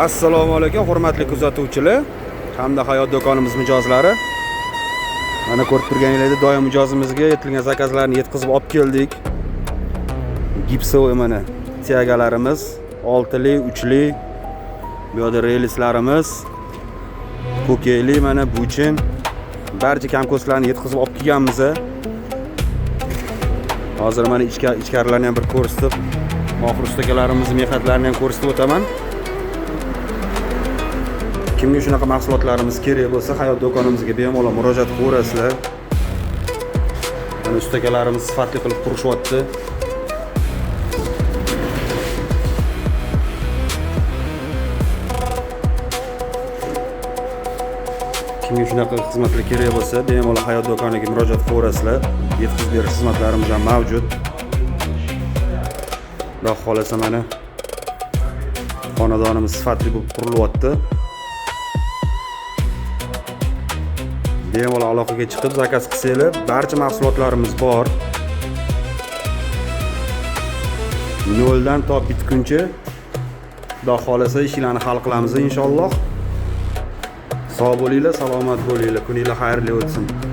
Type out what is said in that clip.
Assalomu alaykum hurmatli kuzatuvchilar hamda hayot do'konimiz mijozlari. Mana ko'rib turganingizdek doim mijozimizga yetilgan zakazlarni yetkazib olib keldik. Gipsovoy mana tiyagalarimiz 6li, 3li. Bu yerda relislarimiz, kokeyli mana buchin barcha kamko'slarni yetkazib olib kelganmiz. Hozir mana ichkarilarni ham bir ko'rsatib, oxir ustakalarimiz mehnatlarini ham ko'rsatib o'taman. Kimga shunaqa mahsulotlarimiz kerak bo'lsa, hayot do'konimizga bemalol murojaat qilaverasizlar. Mana ustakalarimiz sifatli qilib qurishyapti. Kimga shunaqa xizmatlar kerak bo'lsa, bemalol hayot do'koniga murojaat qilaverasizlar. Yetkazib berish xizmatlarimiz ham mavjud. Xudo xolasa mana xonadonimiz sifatli bo'lib qurilyapti. Bemalol aloqaga chiqib zakaz qilsanglar, barcha mahsulotlarimiz bor. 0 dan to bitguncha Xudo xolasa ishlarni hal qilamiz inshaalloh. Sog' bo'linglar, salomat bo'linglar. Kuninglar xayrli o'tsin.